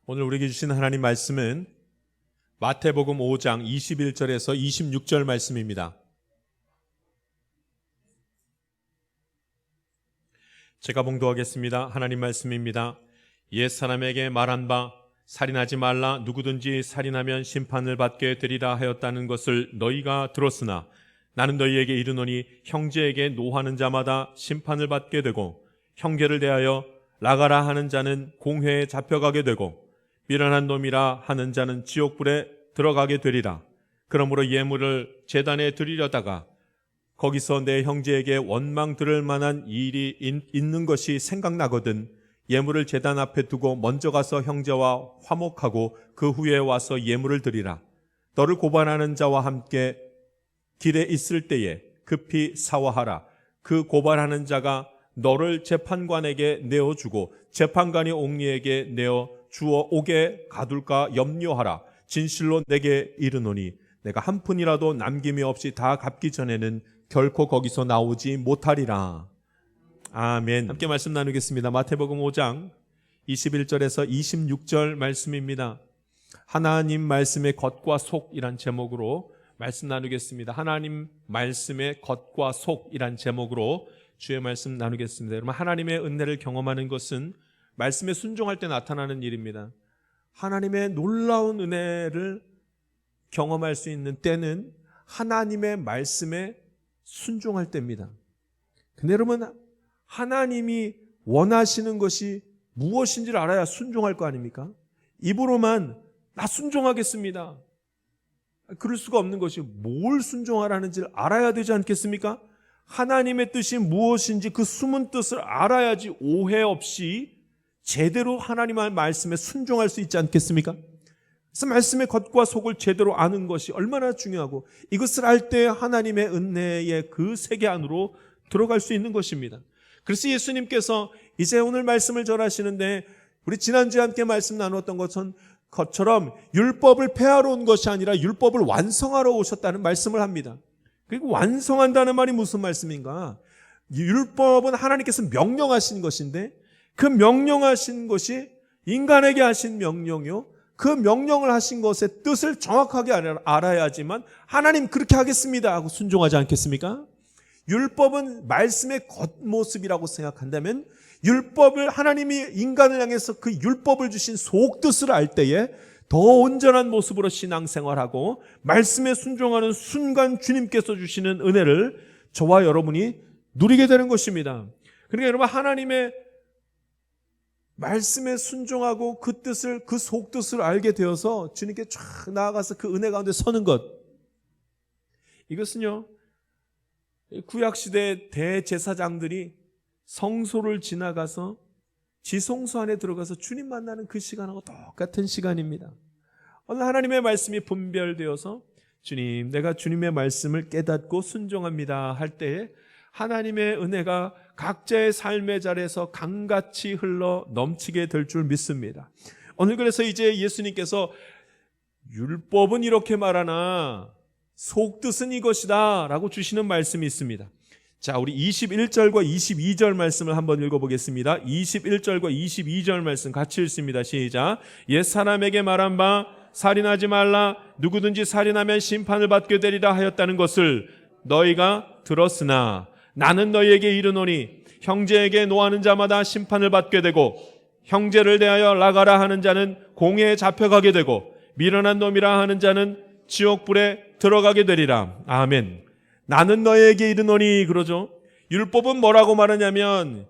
오늘 우리에게 주신 하나님 말씀은 마태복음 5장 21절에서 26절 말씀입니다. 제가 봉독하겠습니다. 하나님 말씀입니다. 옛 사람에게 말한 바 살인하지 말라, 누구든지 살인하면 심판을 받게 되리라 하였다는 것을 너희가 들었으나 나는 너희에게 이르노니 형제에게 노하는 자마다 심판을 받게 되고 형제를 대하여 나가라 하는 자는 공회에 잡혀가게 되고 미련한 놈이라 하는 자는 지옥불에 들어가게 되리라. 그러므로 예물을 제단에 드리려다가 거기서 내 형제에게 원망 들을 만한 일이 있는 것이 생각나거든 예물을 제단 앞에 두고 먼저 가서 형제와 화목하고 그 후에 와서 예물을 드리라. 너를 고발하는 자와 함께 길에 있을 때에 급히 사화하라. 그 고발하는 자가 너를 재판관에게 내어주고 재판관이 옥리에게 내어 주어 옥에 가둘까 염려하라. 진실로 내게 이르노니 내가 한 푼이라도 남김이 없이 다 갚기 전에는 결코 거기서 나오지 못하리라. 아멘. 함께 말씀 나누겠습니다. 마태복음 5장 21절에서 26절 말씀입니다. 하나님 말씀의 겉과 속이란 제목으로 말씀 나누겠습니다. 하나님 말씀의 겉과 속이란 제목으로 주의 말씀 나누겠습니다. 여러분, 하나님의 은혜를 경험하는 것은 말씀에 순종할 때 나타나는 일입니다. 하나님의 놀라운 은혜를 경험할 수 있는 때는 하나님의 말씀에 순종할 때입니다. 근데 여러분, 하나님이 원하시는 것이 무엇인지를 알아야 순종할 거 아닙니까? 입으로만 나 순종하겠습니다. 그럴 수가 없는 것이 뭘 순종하라는지를 알아야 되지 않겠습니까? 하나님의 뜻이 무엇인지 그 숨은 뜻을 알아야지 오해 없이 제대로 하나님의 말씀에 순종할 수 있지 않겠습니까? 그래서 말씀의 겉과 속을 제대로 아는 것이 얼마나 중요하고 이것을 알 때 하나님의 은혜의 그 세계 안으로 들어갈 수 있는 것입니다. 그래서 예수님께서 이제 오늘 말씀을 전하시는데 우리 지난주에 함께 말씀 나누었던 것처럼 율법을 폐하러 온 것이 아니라 율법을 완성하러 오셨다는 말씀을 합니다. 그리고 완성한다는 말이 무슨 말씀인가? 율법은 하나님께서 명령하신 것인데 그 명령하신 것이 인간에게 하신 명령이요. 그 명령을 하신 것의 뜻을 정확하게 알아야지만 하나님 그렇게 하겠습니다 하고 순종하지 않겠습니까? 율법은 말씀의 겉모습이라고 생각한다면 율법을 하나님이 인간을 향해서 그 율법을 주신 속뜻을 알 때에 더 온전한 모습으로 신앙생활하고 말씀에 순종하는 순간 주님께서 주시는 은혜를 저와 여러분이 누리게 되는 것입니다. 그러니까 여러분, 하나님의 말씀에 순종하고 그 뜻을, 그 속뜻을 알게 되어서 주님께 쫙 나아가서 그 은혜 가운데 서는 것, 이것은요 구약시대 대제사장들이 성소를 지나가서 지성소 안에 들어가서 주님 만나는 그 시간하고 똑같은 시간입니다. 오늘 하나님의 말씀이 분별되어서 주님, 내가 주님의 말씀을 깨닫고 순종합니다 할 때에 하나님의 은혜가 각자의 삶의 자리에서 강같이 흘러 넘치게 될 줄 믿습니다. 오늘 그래서 이제 예수님께서 율법은 이렇게 말하나 속뜻은 이것이다 라고 주시는 말씀이 있습니다. 자, 우리 21절과 22절 말씀을 한번 읽어보겠습니다. 21절과 22절 말씀 같이 읽습니다. 시작. 옛 사람에게 말한 바 살인하지 말라, 누구든지 살인하면 심판을 받게 되리라 하였다는 것을 너희가 들었으나 나는 너희에게 이르노니 형제에게 노하는 자마다 심판을 받게 되고 형제를 대하여 나가라 하는 자는 공회에 잡혀가게 되고 미련한 놈이라 하는 자는 지옥불에 들어가게 되리라. 아멘. 나는 너희에게 이르노니, 그러죠. 율법은 뭐라고 말하냐면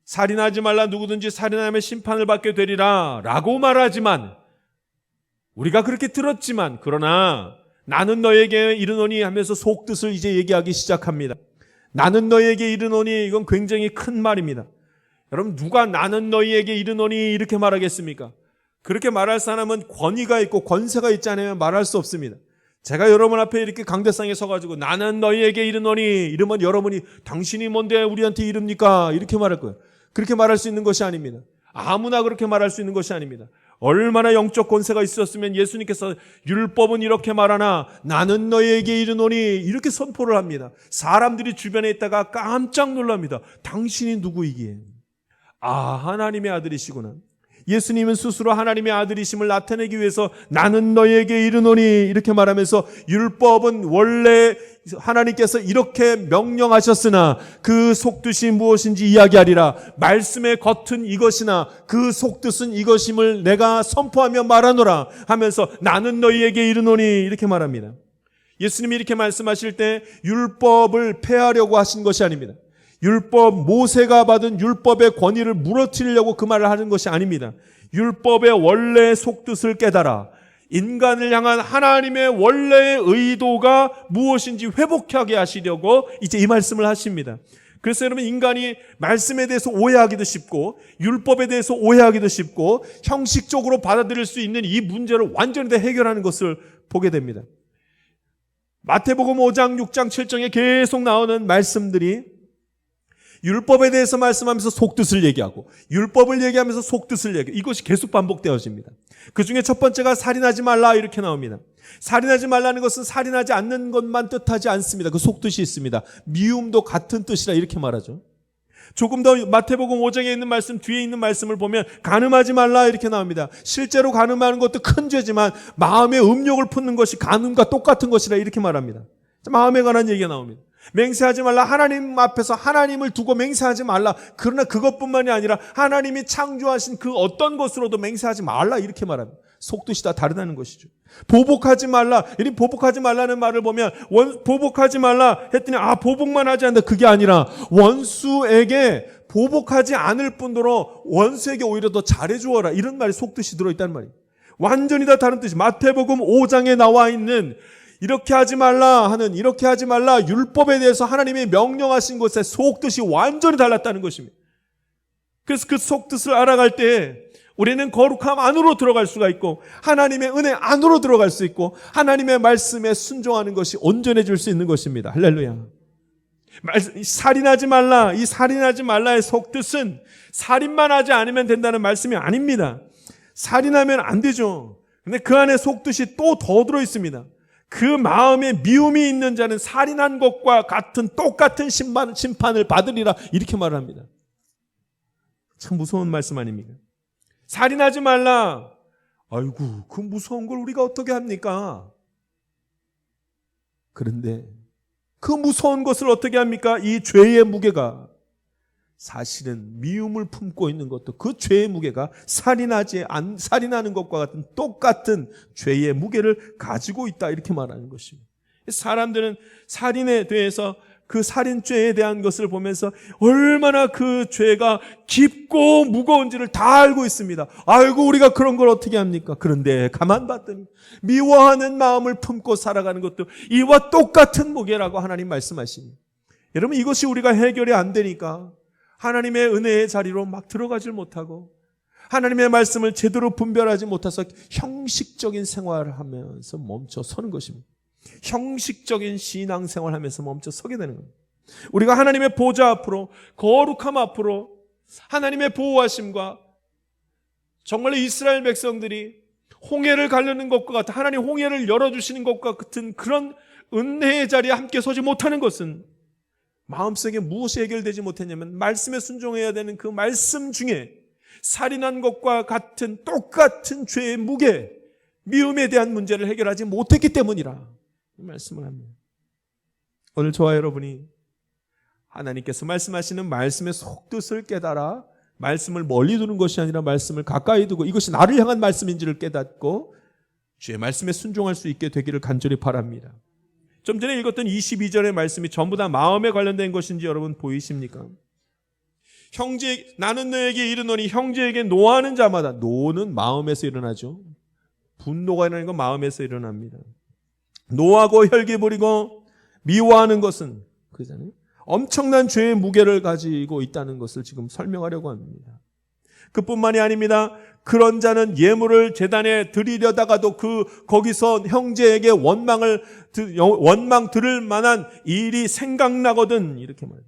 살인하지 말라, 누구든지 살인하면 심판을 받게 되리라 라고 말하지만, 우리가 그렇게 들었지만, 그러나 나는 너희에게 이르노니 하면서 속뜻을 이제 얘기하기 시작합니다. 나는 너희에게 이르노니, 이건 굉장히 큰 말입니다. 여러분, 누가 나는 너희에게 이르노니 이렇게 말하겠습니까? 그렇게 말할 사람은 권위가 있고 권세가 있지 않으면 말할 수 없습니다. 제가 여러분 앞에 이렇게 강대상에 서가지고 나는 너희에게 이르노니 이러면 여러분이 당신이 뭔데 우리한테 이릅니까? 이렇게 말할 거예요. 그렇게 말할 수 있는 것이 아닙니다. 아무나 그렇게 말할 수 있는 것이 아닙니다. 얼마나 영적 권세가 있었으면 예수님께서 율법은 이렇게 말하나 나는 너희에게 이르노니 이렇게 선포를 합니다. 사람들이 주변에 있다가 깜짝 놀랍니다. 당신이 누구이기에? 아, 하나님의 아들이시구나. 예수님은 스스로 하나님의 아들이심을 나타내기 위해서 나는 너희에게 이르노니 이렇게 말하면서 율법은 원래 하나님께서 이렇게 명령하셨으나 그 속뜻이 무엇인지 이야기하리라. 말씀의 겉은 이것이나 그 속뜻은 이것임을 내가 선포하며 말하노라 하면서 나는 너희에게 이르노니 이렇게 말합니다. 예수님이 이렇게 말씀하실 때 율법을 폐하려고 하신 것이 아닙니다. 율법, 모세가 받은 율법의 권위를 무너뜨리려고 그 말을 하는 것이 아닙니다. 율법의 원래의 속뜻을 깨달아 인간을 향한 하나님의 원래의 의도가 무엇인지 회복하게 하시려고 이제 이 말씀을 하십니다. 그래서 여러분, 인간이 말씀에 대해서 오해하기도 쉽고 율법에 대해서 오해하기도 쉽고 형식적으로 받아들일 수 있는 이 문제를 완전히 다 해결하는 것을 보게 됩니다. 마태복음 5장, 6장, 7장에 계속 나오는 말씀들이 율법에 대해서 말씀하면서 속뜻을 얘기하고 율법을 얘기하면서 속뜻을 얘기하고 이것이 계속 반복되어집니다. 그 중에 첫 번째가 살인하지 말라 이렇게 나옵니다. 살인하지 말라는 것은 살인하지 않는 것만 뜻하지 않습니다. 그 속뜻이 있습니다. 미움도 같은 뜻이라 이렇게 말하죠. 조금 더 마태복음 5장에 있는 말씀, 뒤에 있는 말씀을 보면 간음하지 말라 이렇게 나옵니다. 실제로 간음하는 것도 큰 죄지만 마음의 음욕을 품는 것이 간음과 똑같은 것이라 이렇게 말합니다. 마음에 관한 얘기가 나옵니다. 맹세하지 말라. 하나님 앞에서 하나님을 두고 맹세하지 말라. 그러나 그것뿐만이 아니라 하나님이 창조하신 그 어떤 것으로도 맹세하지 말라 이렇게 말합니다. 속뜻이 다 다르다는 것이죠. 보복하지 말라. 이 보복하지 말라는 말을 보면 보복하지 말라 했더니 보복만 하지 않는다. 그게 아니라 원수에게 보복하지 않을 뿐더러 원수에게 오히려 더 잘해주어라. 이런 말이 속뜻이 들어있다는 말이에요. 완전히 다 다른 뜻이 마태복음 5장에 나와 있는 이렇게 하지 말라 하는 이렇게 하지 말라 율법에 대해서 하나님이 명령하신 것의 속뜻이 완전히 달랐다는 것입니다. 그래서 그 속뜻을 알아갈 때 우리는 거룩함 안으로 들어갈 수가 있고 하나님의 은혜 안으로 들어갈 수 있고 하나님의 말씀에 순종하는 것이 온전해질 수 있는 것입니다. 할렐루야. 살인하지 말라. 이 살인하지 말라의 속뜻은 살인만 하지 않으면 된다는 말씀이 아닙니다. 살인하면 안 되죠. 근데 그 안에 속뜻이 또 더 들어 있습니다. 그 마음에 미움이 있는 자는 살인한 것과 같은 똑같은 심판을 받으리라 이렇게 말을 합니다. 참 무서운 말씀 아닙니까? 살인하지 말라. 아이고, 그 무서운 걸 우리가 어떻게 합니까? 그런데 그 무서운 것을 어떻게 합니까? 이 죄의 무게가 사실은 미움을 품고 있는 것도 그 죄의 무게가 살인하는 것과 같은 똑같은 죄의 무게를 가지고 있다 이렇게 말하는 것입니다. 사람들은 살인에 대해서 그 살인죄에 대한 것을 보면서 얼마나 그 죄가 깊고 무거운지를 다 알고 있습니다. 아이고 우리가 그런 걸 어떻게 합니까? 그런데 가만 봤더니 미워하는 마음을 품고 살아가는 것도 이와 똑같은 무게라고 하나님 말씀하십니다. 여러분 이것이 우리가 해결이 안 되니까 하나님의 은혜의 자리로 막 들어가질 못하고 하나님의 말씀을 제대로 분별하지 못해서 형식적인 생활을 하면서 멈춰 서는 것입니다. 형식적인 신앙생활을 하면서 멈춰 서게 되는 겁니다. 우리가 하나님의 보좌 앞으로 거룩함 앞으로 하나님의 보호하심과 정말로 이스라엘 백성들이 홍해를 가르는 것과 같은 하나님 홍해를 열어주시는 것과 같은 그런 은혜의 자리에 함께 서지 못하는 것은 마음속에 무엇이 해결되지 못했냐면 말씀에 순종해야 되는 그 말씀 중에 살인한 것과 같은 똑같은 죄의 무게, 미움에 대한 문제를 해결하지 못했기 때문이라 말씀을 합니다. 오늘 저와 여러분이 하나님께서 말씀하시는 말씀의 속뜻을 깨달아 말씀을 멀리 두는 것이 아니라 말씀을 가까이 두고 이것이 나를 향한 말씀인지를 깨닫고 주의 말씀에 순종할 수 있게 되기를 간절히 바랍니다. 좀 전에 읽었던 22절의 말씀이 전부 다 마음에 관련된 것인지 여러분 보이십니까? 나는 너에게 이르노니 형제에게 노하는 자마다, 노는 마음에서 일어나죠. 분노가 일어나는 건 마음에서 일어납니다. 노하고 혈기 부리고 미워하는 것은 그잖아요. 엄청난 죄의 무게를 가지고 있다는 것을 지금 설명하려고 합니다. 그뿐만이 아닙니다. 그런 자는 예물을 제단에 드리려다가도 거기서 형제에게 원망 들을 만한 일이 생각나거든 이렇게 말해요.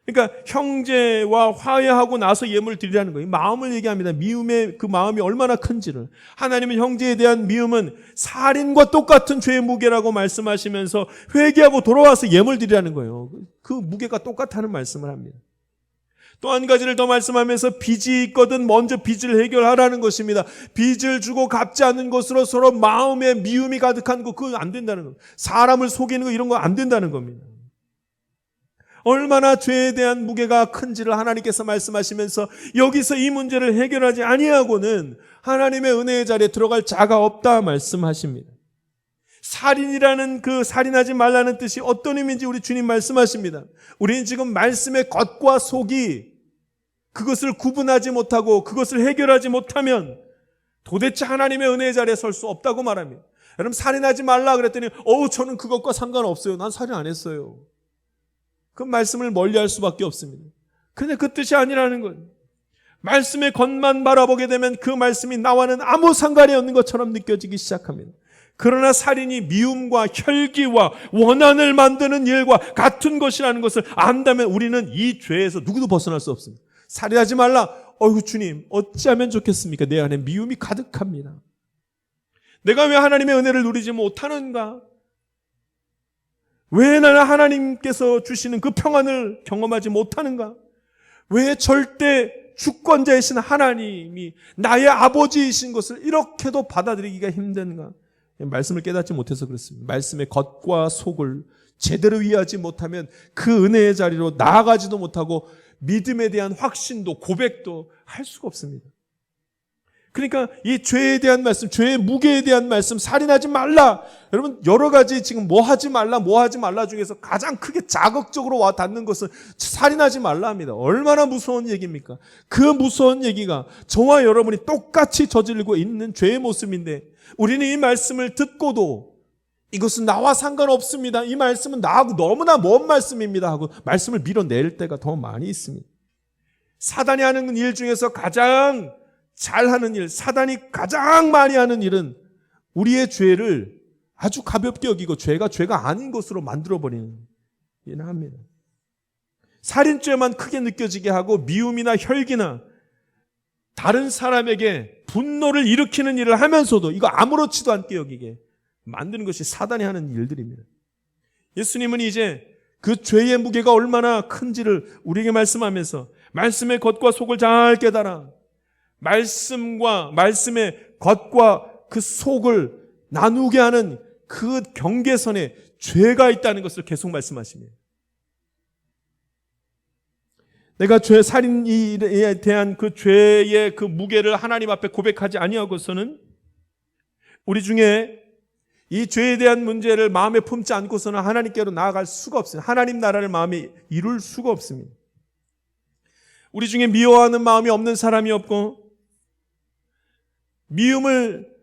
그러니까 형제와 화해하고 나서 예물을 드리라는 거예요. 마음을 얘기합니다. 미움의 그 마음이 얼마나 큰지를. 하나님은 형제에 대한 미움은 살인과 똑같은 죄의 무게라고 말씀하시면서 회개하고 돌아와서 예물 드리라는 거예요. 그 무게가 똑같다는 말씀을 합니다. 또 한 가지를 더 말씀하면서 빚이 있거든 먼저 빚을 해결하라는 것입니다. 빚을 주고 갚지 않는 것으로 서로 마음에 미움이 가득한 거 그거 안 된다는 겁니다. 사람을 속이는 거 이런 거 안 된다는 겁니다. 얼마나 죄에 대한 무게가 큰지를 하나님께서 말씀하시면서 여기서 이 문제를 해결하지 아니하고는 하나님의 은혜의 자리에 들어갈 자가 없다 말씀하십니다. 살인이라는 그 살인하지 말라는 뜻이 어떤 의미인지 우리 주님 말씀하십니다. 우리는 지금 말씀의 겉과 속이 그것을 구분하지 못하고 그것을 해결하지 못하면 도대체 하나님의 은혜의 자리에 설 수 없다고 말합니다. 여러분 살인하지 말라 그랬더니 저는 그것과 상관없어요. 난 살인 안 했어요. 그 말씀을 멀리할 수밖에 없습니다. 근데 그 뜻이 아니라는 거예요. 말씀의 겉만 바라보게 되면 그 말씀이 나와는 아무 상관이 없는 것처럼 느껴지기 시작합니다. 그러나 살인이 미움과 혈기와 원한을 만드는 일과 같은 것이라는 것을 안다면 우리는 이 죄에서 누구도 벗어날 수 없습니다. 살인하지 말라. 주님 어찌하면 좋겠습니까? 내 안에 미움이 가득합니다. 내가 왜 하나님의 은혜를 누리지 못하는가? 왜 나는 하나님께서 주시는 그 평안을 경험하지 못하는가? 왜 절대 주권자이신 하나님이 나의 아버지이신 것을 이렇게도 받아들이기가 힘든가? 말씀을 깨닫지 못해서 그렇습니다. 말씀의 겉과 속을 제대로 이해하지 못하면 그 은혜의 자리로 나아가지도 못하고 믿음에 대한 확신도 고백도 할 수가 없습니다. 그러니까 이 죄에 대한 말씀, 죄의 무게에 대한 말씀, 살인하지 말라. 여러분 여러 가지 지금 뭐 하지 말라 중에서 가장 크게 자극적으로 와 닿는 것은 살인하지 말라 합니다. 얼마나 무서운 얘기입니까? 그 무서운 얘기가 저와 여러분이 똑같이 저지르고 있는 죄의 모습인데 우리는 이 말씀을 듣고도 이것은 나와 상관없습니다. 이 말씀은 나하고 너무나 먼 말씀입니다 하고 말씀을 밀어낼 때가 더 많이 있습니다. 사단이 하는 일 중에서 가장 잘하는 일, 사단이 가장 많이 하는 일은 우리의 죄를 아주 가볍게 여기고 죄가 아닌 것으로 만들어버리는 일을 합니다. 살인죄만 크게 느껴지게 하고 미움이나 혈기나 다른 사람에게 분노를 일으키는 일을 하면서도 이거 아무렇지도 않게 여기게 만드는 것이 사단이 하는 일들입니다. 예수님은 이제 그 죄의 무게가 얼마나 큰지를 우리에게 말씀하면서 말씀의 겉과 속을 잘 깨달아 말씀의 겉과 그 속을 나누게 하는 그 경계선에 죄가 있다는 것을 계속 말씀하십니다. 내가 살인에 대한 그 죄의 그 무게를 하나님 앞에 고백하지 아니하고서는 우리 중에 이 죄에 대한 문제를 마음에 품지 않고서는 하나님께로 나아갈 수가 없습니다. 하나님 나라를 마음에 이룰 수가 없습니다. 우리 중에 미워하는 마음이 없는 사람이 없고 미움을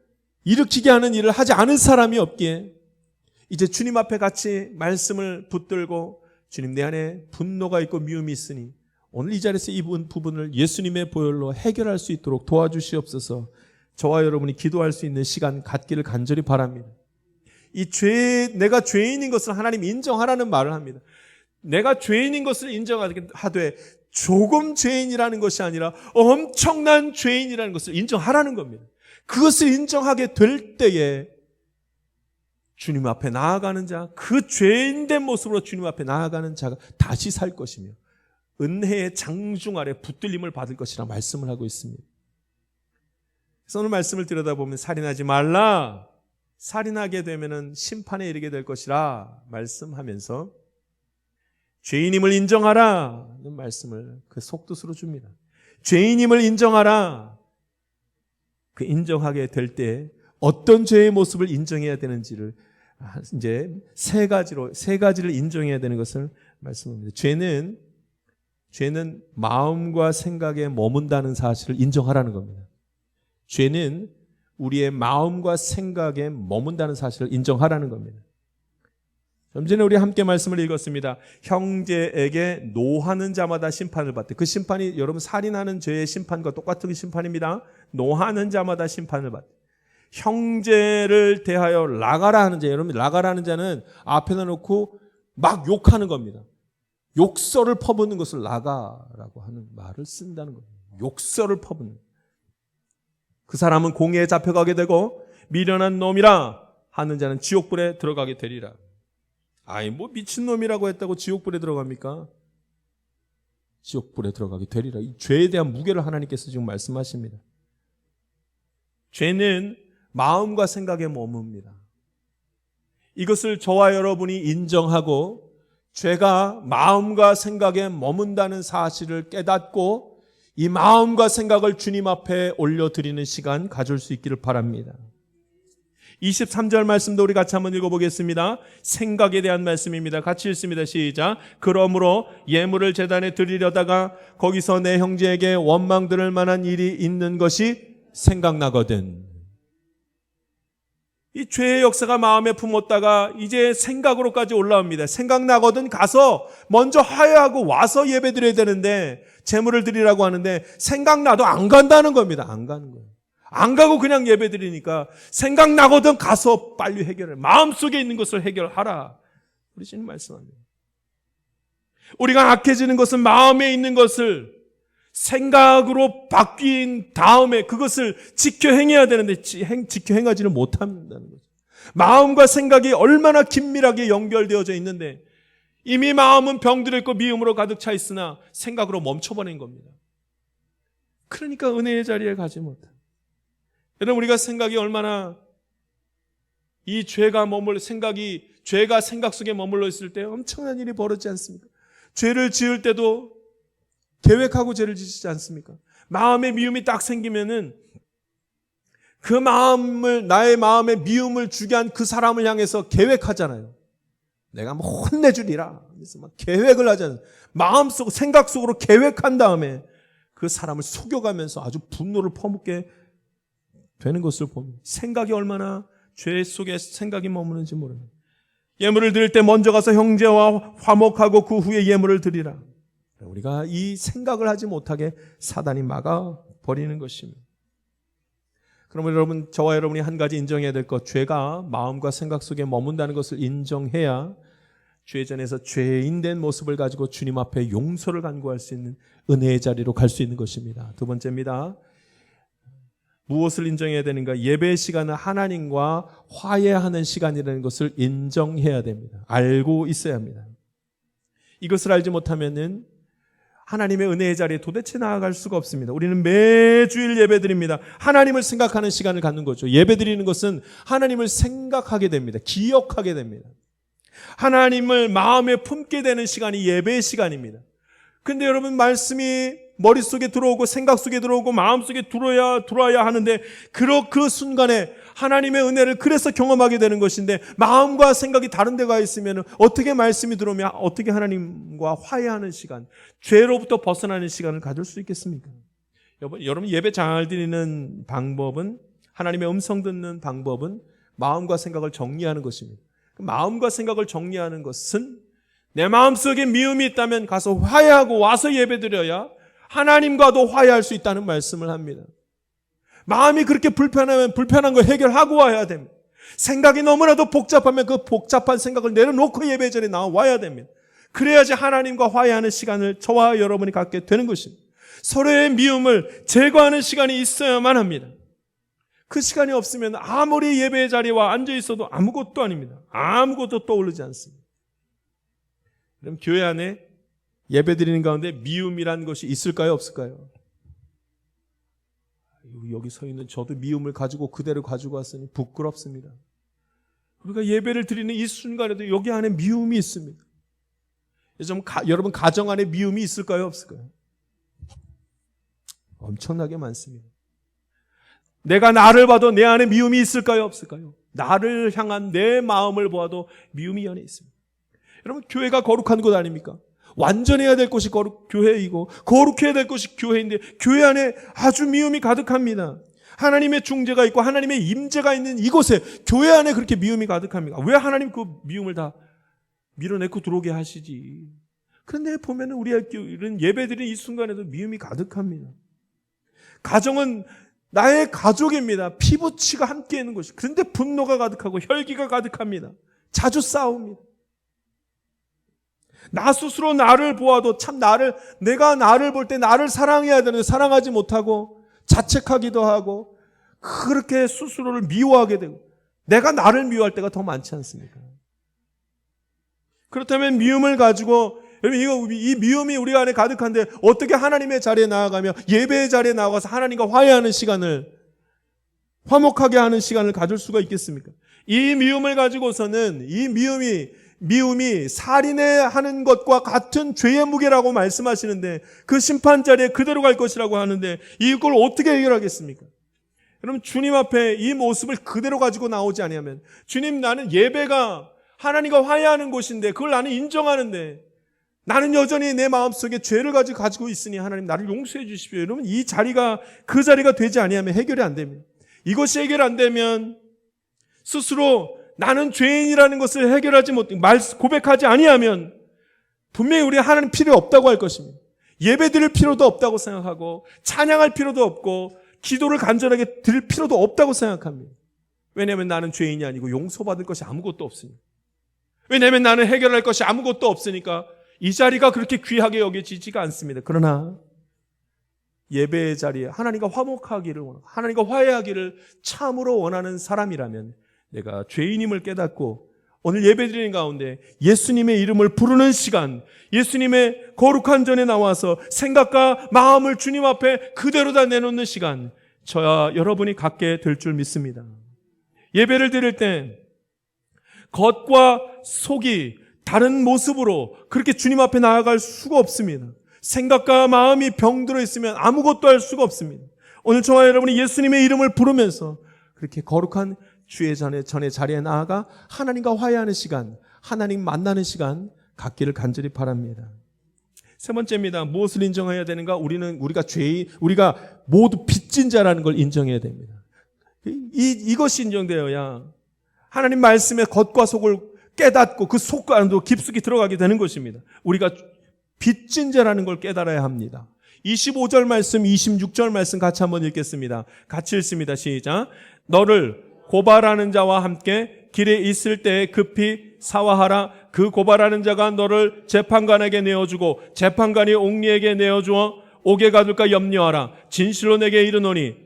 일으키게 하는 일을 하지 않은 사람이 없기에 이제 주님 앞에 같이 말씀을 붙들고 주님 내 안에 분노가 있고 미움이 있으니 오늘 이 자리에서 이 부분을 예수님의 보혈로 해결할 수 있도록 도와주시옵소서. 저와 여러분이 기도할 수 있는 시간 갖기를 간절히 바랍니다. 내가 죄인인 것을 하나님 인정하라는 말을 합니다. 내가 죄인인 것을 인정하되 조금 죄인이라는 것이 아니라 엄청난 죄인이라는 것을 인정하라는 겁니다. 그것을 인정하게 될 때에 주님 앞에 나아가는 자, 그 죄인된 모습으로 주님 앞에 나아가는 자가 다시 살 것이며 은혜의 장중 아래 붙들림을 받을 것이라 말씀을 하고 있습니다. 그래서 오늘 말씀을 들여다보면 살인하지 말라. 살인하게 되면 심판에 이르게 될 것이라 말씀하면서 죄인임을 인정하라는 말씀을 그 속뜻으로 줍니다. 죄인임을 인정하라. 그 인정하게 될 때 어떤 죄의 모습을 인정해야 되는지를 이제 세 가지를 인정해야 되는 것을 말씀합니다. 죄는 마음과 생각에 머문다는 사실을 인정하라는 겁니다. 죄는 우리의 마음과 생각에 머문다는 사실을 인정하라는 겁니다. 좀 전에 우리 함께 말씀을 읽었습니다. 형제에게 노하는 자마다 심판을 받되, 그 심판이 여러분 살인하는 죄의 심판과 똑같은 심판입니다. 노하는 자마다 심판을 받되, 형제를 대하여 라가라 하는 자, 여러분 라가라는 자는 앞에다 놓고 막 욕하는 겁니다. 욕설을 퍼붓는 것을 라가라고 하는 말을 쓴다는 겁니다. 욕설을 퍼붓는. 그 사람은 공회에 잡혀가게 되고 미련한 놈이라 하는 자는 지옥불에 들어가게 되리라. 아이 뭐 미친놈이라고 했다고 지옥불에 들어갑니까? 지옥불에 들어가게 되리라. 이 죄에 대한 무게를 하나님께서 지금 말씀하십니다. 죄는 마음과 생각에 머뭅니다. 이것을 저와 여러분이 인정하고 죄가 마음과 생각에 머문다는 사실을 깨닫고 이 마음과 생각을 주님 앞에 올려드리는 시간 가질 수 있기를 바랍니다. 23절 말씀도 우리 같이 한번 읽어보겠습니다. 생각에 대한 말씀입니다. 같이 읽습니다. 시작. 그러므로 예물을 제단에 드리려다가 거기서 내 형제에게 원망 들을 만한 일이 있는 것이 생각나거든. 이 죄의 역사가 마음에 품었다가 이제 생각으로까지 올라옵니다. 생각나거든 가서 먼저 화해하고 와서 예배 드려야 되는데 제물을 드리라고 하는데 생각나도 안 간다는 겁니다. 안 가는 거예요. 안 가고 그냥 예배 드리니까 생각나거든 가서 빨리 해결해. 마음속에 있는 것을 해결하라. 우리 주님 말씀합니다. 우리가 악해지는 것은 마음에 있는 것을 생각으로 바뀐 다음에 그것을 지켜 행해야 되는데 지켜 행하지는 못한다는 거죠. 마음과 생각이 얼마나 긴밀하게 연결되어져 있는데 이미 마음은 병들어 있고 미움으로 가득 차 있으나 생각으로 멈춰버린 겁니다. 그러니까 은혜의 자리에 가지 못해. 여러분 우리가 생각이 얼마나 이 죄가 생각 속에 머물러 있을 때 엄청난 일이 벌어지지 않습니까? 죄를 지을 때도 계획하고 죄를 지시지 않습니까? 마음에 미움이 딱 생기면은 그 나의 마음에 미움을 주게 한 그 사람을 향해서 계획하잖아요. 내가 뭐 혼내주리라. 그래서 막 계획을 하잖아요. 마음속, 생각 속으로 계획한 다음에 그 사람을 속여가면서 아주 분노를 퍼붓게 되는 것을 보면 생각이 얼마나 죄 속에 생각이 머무는지 모릅니다. 예물을 드릴 때 먼저 가서 형제와 화목하고 그 후에 예물을 드리라. 우리가 이 생각을 하지 못하게 사단이 막아버리는 것입니다. 그러면 여러분, 저와 여러분이 한 가지 인정해야 될 것, 죄가 마음과 생각 속에 머문다는 것을 인정해야 죄전에서 죄인된 모습을 가지고 주님 앞에 용서를 간구할 수 있는 은혜의 자리로 갈 수 있는 것입니다. 두 번째입니다. 무엇을 인정해야 되는가? 예배 시간은 하나님과 화해하는 시간이라는 것을 인정해야 됩니다. 알고 있어야 합니다. 이것을 알지 못하면은 하나님의 은혜의 자리에 도대체 나아갈 수가 없습니다. 우리는 매주일 예배드립니다. 하나님을 생각하는 시간을 갖는 거죠. 예배드리는 것은 하나님을 생각하게 됩니다. 기억하게 됩니다. 하나님을 마음에 품게 되는 시간이 예배의 시간입니다. 근데 여러분, 말씀이 머릿속에 들어오고 생각 속에 들어오고 마음속에 들어와야 하는데 그 순간에 하나님의 은혜를 그래서 경험하게 되는 것인데 마음과 생각이 다른 데 가 있으면 어떻게 말씀이 들어오면 어떻게 하나님과 화해하는 시간, 죄로부터 벗어나는 시간을 가질 수 있겠습니까? 여러분 예배 잘 드리는 방법은, 하나님의 음성 듣는 방법은 마음과 생각을 정리하는 것입니다. 마음과 생각을 정리하는 것은 내 마음속에 미움이 있다면 가서 화해하고 와서 예배드려야 하나님과도 화해할 수 있다는 말씀을 합니다. 마음이 그렇게 불편하면 불편한 거 해결하고 와야 됩니다. 생각이 너무나도 복잡하면 그 복잡한 생각을 내려놓고 예배 전에 나와야 됩니다. 그래야지 하나님과 화해하는 시간을 저와 여러분이 갖게 되는 것입니다. 서로의 미움을 제거하는 시간이 있어야만 합니다. 그 시간이 없으면 아무리 예배의 자리에 앉아 있어도 아무것도 아닙니다. 아무것도 떠오르지 않습니다. 그럼 교회 안에 예배드리는 가운데 미움이라는 것이 있을까요, 없을까요? 여기 서 있는 저도 미움을 가지고 그대로 가지고 왔으니 부끄럽습니다. 우리가 예배를 드리는 이 순간에도 여기 안에 미움이 있습니다. 여러분 가정 안에 미움이 있을까요, 없을까요? 엄청나게 많습니다. 내가 나를 봐도 내 안에 미움이 있을까요, 없을까요? 나를 향한 내 마음을 보아도 미움이 연해 있습니다. 여러분, 교회가 거룩한 곳 아닙니까? 완전해야 될 것이 교회이고 거룩해야 될 것이 교회인데 교회 안에 아주 미움이 가득합니다. 하나님의 중재가 있고 하나님의 임재가 있는 이곳에 교회 안에 그렇게 미움이 가득합니까? 왜 하나님 그 미움을 다 밀어내고 들어오게 하시지? 그런데 보면 우리 교회는 예배드리는 이 순간에도 미움이 가득합니다. 가정은 나의 가족입니다. 피부치가 함께 있는 것이. 그런데 분노가 가득하고 혈기가 가득합니다. 자주 싸웁니다. 나 스스로 나를 보아도 참 내가 나를 볼 때 나를 사랑해야 되는데 사랑하지 못하고 자책하기도 하고 그렇게 스스로를 미워하게 되고 내가 나를 미워할 때가 더 많지 않습니까? 그렇다면 미움을 가지고 여러분, 이 미움이 우리 안에 가득한데 어떻게 하나님의 자리에 나아가며 예배의 자리에 나아가서 하나님과 화해하는 시간을, 화목하게 하는 시간을 가질 수가 있겠습니까? 이 미움을 가지고서는 이 미움이 살인하는 것과 같은 죄의 무게라고 말씀하시는데 그 심판 자리에 그대로 갈 것이라고 하는데 이걸 어떻게 해결하겠습니까? 여러분, 주님 앞에 이 모습을 그대로 가지고 나오지 아니하면, 주님, 나는 예배가 하나님과 화해하는 곳인데 그걸 나는 인정하는데 나는 여전히 내 마음속에 죄를 가지고 있으니 하나님 나를 용서해 주십시오. 여러분, 이 자리가 그 자리가 되지 아니하면 해결이 안 됩니다. 이것이 해결 안 되면 스스로 나는 죄인이라는 것을 해결하지 고백하지 아니하면 분명히 우리 하나님 필요 없다고 할 것입니다. 예배 드릴 필요도 없다고 생각하고 찬양할 필요도 없고 기도를 간절하게 드릴 필요도 없다고 생각합니다. 왜냐하면 나는 죄인이 아니고 용서받을 것이 아무것도 없으니까. 왜냐하면 나는 해결할 것이 아무것도 없으니까 이 자리가 그렇게 귀하게 여겨지지가 않습니다. 그러나 예배의 자리에 하나님과 화목하기를 원하고 하나님과 화해하기를 참으로 원하는 사람이라면 내가 죄인임을 깨닫고 오늘 예배드리는 가운데 예수님의 이름을 부르는 시간, 예수님의 거룩한 전에 나와서 생각과 마음을 주님 앞에 그대로 다 내놓는 시간, 저와 여러분이 갖게 될 줄 믿습니다. 예배를 드릴 때 겉과 속이 다른 모습으로 그렇게 주님 앞에 나아갈 수가 없습니다. 생각과 마음이 병들어 있으면 아무것도 할 수가 없습니다. 오늘 저와 여러분이 예수님의 이름을 부르면서 그렇게 거룩한 주의 전의 자리에 나아가 하나님과 화해하는 시간, 하나님 만나는 시간 갖기를 간절히 바랍니다. 세 번째입니다. 무엇을 인정해야 되는가? 우리가 모두 빚진 자라는 걸 인정해야 됩니다. 이것이 인정되어야 하나님 말씀의 겉과 속을 깨닫고 그 속과 안도 깊숙이 들어가게 되는 것입니다. 우리가 빚진 자라는 걸 깨달아야 합니다. 25절 말씀, 26절 말씀 같이 한번 읽겠습니다. 같이 읽습니다. 시작. 너를 고발하는 자와 함께 길에 있을 때에 급히 사화하라. 그 고발하는 자가 너를 재판관에게 내어주고 재판관이 옥리에게 내어주어 옥에 가둘까 염려하라. 진실로 내게 이르노니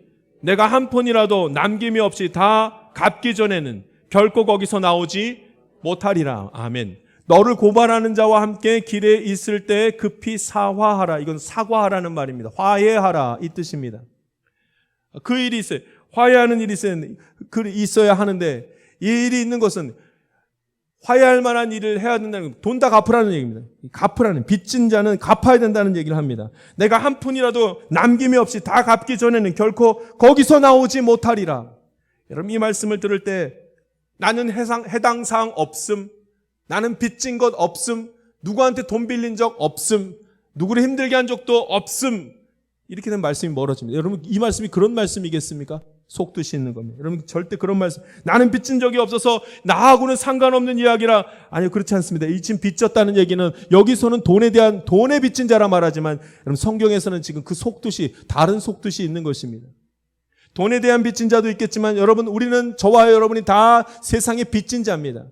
내가 한 푼이라도 남김이 없이 다 갚기 전에는 결코 거기서 나오지 못하리라. 아멘. 너를 고발하는 자와 함께 길에 있을 때에 급히 사화하라. 이건 사과하라는 말입니다. 화해하라 이 뜻입니다. 그 일이 있어요. 화해하는 일이 있어야 하는데 이 일이 있는 것은 화해할 만한 일을 해야 된다는, 돈 다 갚으라는 얘기입니다. 갚으라는, 빚진 자는 갚아야 된다는 얘기를 합니다. 내가 한 푼이라도 남김이 없이 다 갚기 전에는 결코 거기서 나오지 못하리라. 여러분, 이 말씀을 들을 때 나는 해당 사항 없음, 나는 빚진 것 없음, 누구한테 돈 빌린 적 없음, 누구를 힘들게 한 적도 없음, 이렇게 된 말씀이 멀어집니다. 여러분, 이 말씀이 그런 말씀이겠습니까? 속뜻이 있는 겁니다. 여러분, 절대 그런 말씀, 나는 빚진 적이 없어서 나하고는 상관없는 이야기라. 아니요, 그렇지 않습니다. 이 지금 빚졌다는 얘기는 여기서는 돈에 빚진 자라 말하지만 여러분, 성경에서는 지금 그 속뜻이, 다른 속뜻이 있는 것입니다. 돈에 대한 빚진 자도 있겠지만 여러분, 우리는, 저와 여러분이 다 세상의 빚진 자입니다.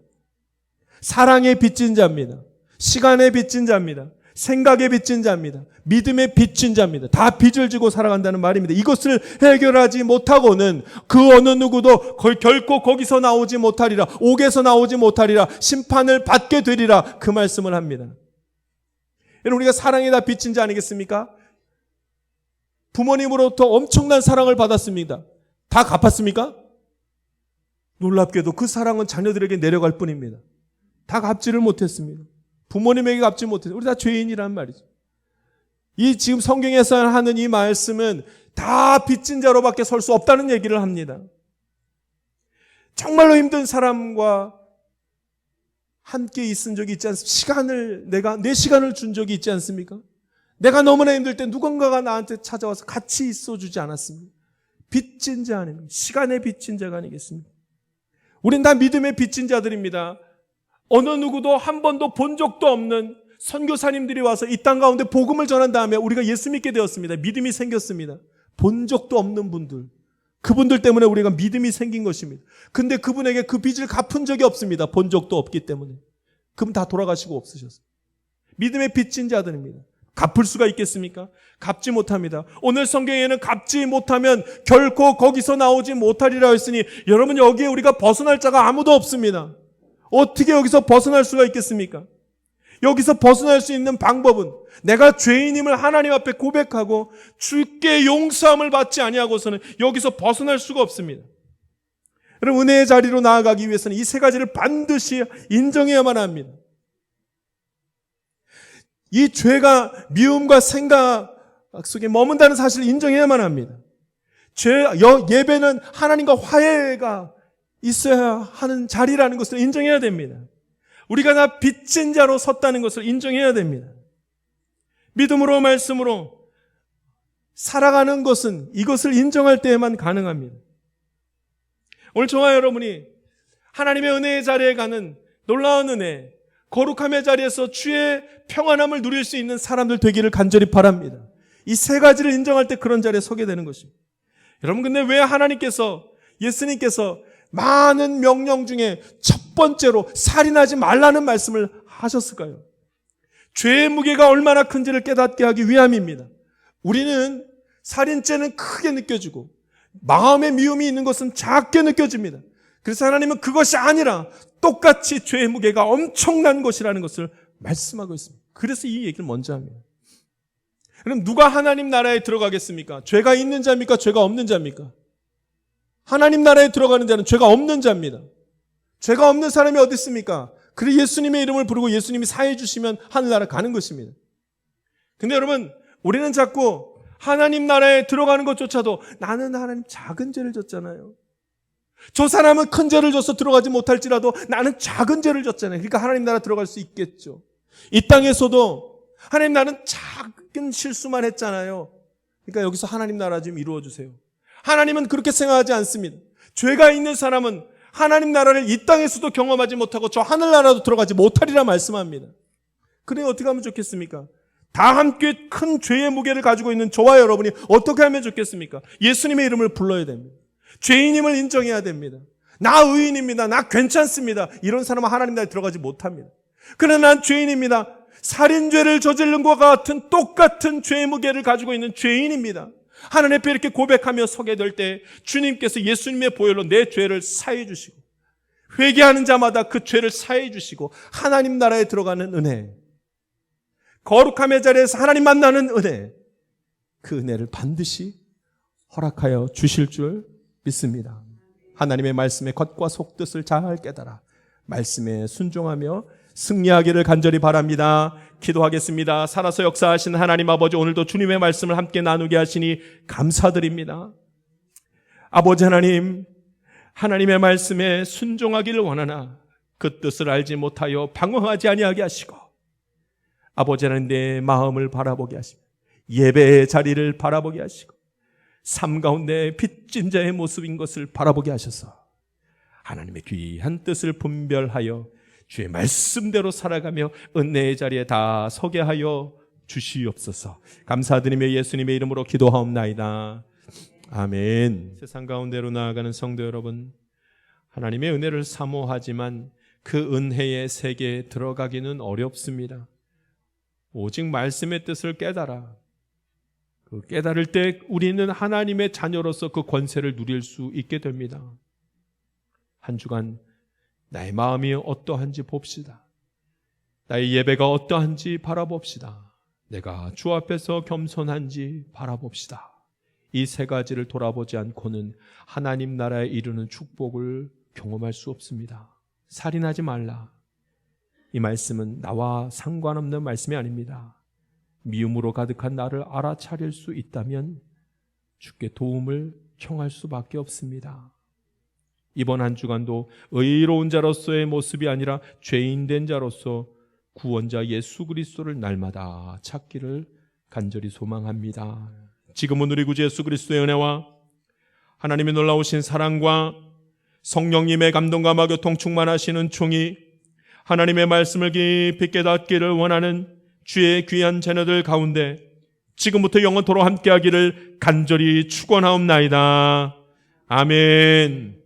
사랑의 빚진 자입니다. 시간의 빚진 자입니다. 생각의 빚진 자입니다. 믿음의 빚진 자입니다. 다 빚을 지고 살아간다는 말입니다. 이것을 해결하지 못하고는 그 어느 누구도 결코 거기서 나오지 못하리라. 옥에서 나오지 못하리라. 심판을 받게 되리라. 그 말씀을 합니다. 여러분, 우리가 사랑에 다 빚진 자 아니겠습니까? 부모님으로부터 엄청난 사랑을 받았습니다. 다 갚았습니까? 놀랍게도 그 사랑은 자녀들에게 내려갈 뿐입니다. 다 갚지를 못했습니다. 부모님에게 갚지 못했어요. 우리 다 죄인이란 말이죠. 이 지금 성경에서 하는 이 말씀은 다 빚진 자로밖에 설 수 없다는 얘기를 합니다. 정말로 힘든 사람과 함께 있은 적이 있지 않습니까? 내 시간을 준 적이 있지 않습니까? 내가 너무나 힘들 때 누군가가 나한테 찾아와서 같이 있어주지 않았습니까? 빚진 자 아닙니까? 시간의 빚진 자가 아니겠습니까? 우린 다 믿음의 빚진 자들입니다. 어느 누구도 한 번도 본 적도 없는 선교사님들이 와서 이 땅 가운데 복음을 전한 다음에 우리가 예수 믿게 되었습니다. 믿음이 생겼습니다. 본 적도 없는 분들, 그분들 때문에 우리가 믿음이 생긴 것입니다. 근데 그분에게 그 빚을 갚은 적이 없습니다. 본 적도 없기 때문에. 그분 다 돌아가시고 없으셨어요. 믿음의 빚진 자들입니다. 갚을 수가 있겠습니까? 갚지 못합니다. 오늘 성경에는 갚지 못하면 결코 거기서 나오지 못하리라 했으니 여러분, 여기에 우리가 벗어날 자가 아무도 없습니다. 어떻게 여기서 벗어날 수가 있겠습니까? 여기서 벗어날 수 있는 방법은 내가 죄인임을 하나님 앞에 고백하고 주께 용서함을 받지 아니하고서는 여기서 벗어날 수가 없습니다. 여러분, 은혜의 자리로 나아가기 위해서는 이 세 가지를 반드시 인정해야만 합니다. 이 죄가 미움과 생각 속에 머문다는 사실을 인정해야만 합니다. 예배는 하나님과 화해가 있어야 하는 자리라는 것을 인정해야 됩니다. 우리가 다 빚진 자로 섰다는 것을 인정해야 됩니다. 믿음으로 말씀으로 살아가는 것은 이것을 인정할 때에만 가능합니다. 오늘 저와 여러분이 하나님의 은혜의 자리에 가는 놀라운 은혜, 거룩함의 자리에서 주의 평안함을 누릴 수 있는 사람들 되기를 간절히 바랍니다. 이 세 가지를 인정할 때 그런 자리에 서게 되는 것입니다. 여러분, 근데 왜 예수님께서 많은 명령 중에 첫 번째로 살인하지 말라는 말씀을 하셨을까요? 죄의 무게가 얼마나 큰지를 깨닫게 하기 위함입니다. 우리는 살인죄는 크게 느껴지고 마음의 미움이 있는 것은 작게 느껴집니다. 그래서 하나님은 그것이 아니라 똑같이 죄의 무게가 엄청난 것이라는 것을 말씀하고 있습니다. 그래서 이 얘기를 먼저 합니다. 그럼 누가 하나님 나라에 들어가겠습니까? 죄가 있는 자입니까? 죄가 없는 자입니까? 하나님 나라에 들어가는 자는 죄가 없는 자입니다. 죄가 없는 사람이 어디 있습니까? 그래 예수님의 이름을 부르고 예수님이 사해 주시면 하늘나라 가는 것입니다. 근데 여러분, 우리는 자꾸 하나님 나라에 들어가는 것조차도 나는 하나님 작은 죄를 졌잖아요. 저 사람은 큰 죄를 져서 들어가지 못할지라도 나는 작은 죄를 졌잖아요. 그러니까 하나님 나라 들어갈 수 있겠죠. 이 땅에서도 하나님 나는 작은 실수만 했잖아요. 그러니까 여기서 하나님 나라 좀 이루어 주세요. 하나님은 그렇게 생각하지 않습니다. 죄가 있는 사람은 하나님 나라를 이 땅에서도 경험하지 못하고 저 하늘나라도 들어가지 못하리라 말씀합니다. 그래 어떻게 하면 좋겠습니까? 다 함께 큰 죄의 무게를 가지고 있는 저와 여러분이 어떻게 하면 좋겠습니까? 예수님의 이름을 불러야 됩니다. 죄인임을 인정해야 됩니다. 나 의인입니다. 나 괜찮습니다. 이런 사람은 하나님 나라에 들어가지 못합니다. 그러나 난 죄인입니다. 살인죄를 저지른 것과 같은 똑같은 죄의 무게를 가지고 있는 죄인입니다. 하나님 앞에 이렇게 고백하며 서게 될 때 주님께서 예수님의 보혈로 내 죄를 사해 주시고 회개하는 자마다 그 죄를 사해 주시고 하나님 나라에 들어가는 은혜, 거룩함의 자리에서 하나님 만나는 은혜, 그 은혜를 반드시 허락하여 주실 줄 믿습니다. 하나님의 말씀의 겉과 속뜻을 잘 깨달아 말씀에 순종하며 승리하기를 간절히 바랍니다. 기도하겠습니다. 살아서 역사하신 하나님 아버지, 오늘도 주님의 말씀을 함께 나누게 하시니 감사드립니다. 아버지 하나님, 하나님의 말씀에 순종하기를 원하나 그 뜻을 알지 못하여 방황하지 아니하게 하시고, 아버지 하나님 내 마음을 바라보게 하시고 예배의 자리를 바라보게 하시고 삶 가운데 빚진 자의 모습인 것을 바라보게 하셔서 하나님의 귀한 뜻을 분별하여 주의 말씀대로 살아가며 은혜의 자리에 다 서게 하여 주시옵소서. 감사드리며 예수님의 이름으로 기도하옵나이다. 아멘. 세상 가운데로 나아가는 성도 여러분, 하나님의 은혜를 사모하지만 그 은혜의 세계에 들어가기는 어렵습니다. 오직 말씀의 뜻을 깨달아 그 깨달을 때 우리는 하나님의 자녀로서 그 권세를 누릴 수 있게 됩니다. 한 주간 나의 마음이 어떠한지 봅시다. 나의 예배가 어떠한지 바라봅시다. 내가 주 앞에서 겸손한지 바라봅시다. 이 세 가지를 돌아보지 않고는 하나님 나라에 이르는 축복을 경험할 수 없습니다. 살인하지 말라. 이 말씀은 나와 상관없는 말씀이 아닙니다. 미움으로 가득한 나를 알아차릴 수 있다면 주께 도움을 청할 수밖에 없습니다. 이번 한 주간도 의로운 자로서의 모습이 아니라 죄인된 자로서 구원자 예수 그리스도를 날마다 찾기를 간절히 소망합니다. 지금은 우리 구주 예수 그리스도의 은혜와 하나님의 놀라우신 사랑과 성령님의 감동과 교통 충만하시는 총이 하나님의 말씀을 깊이 깨닫기를 원하는 주의 귀한 자녀들 가운데 지금부터 영원토록 함께하기를 간절히 축원하옵나이다. 아멘.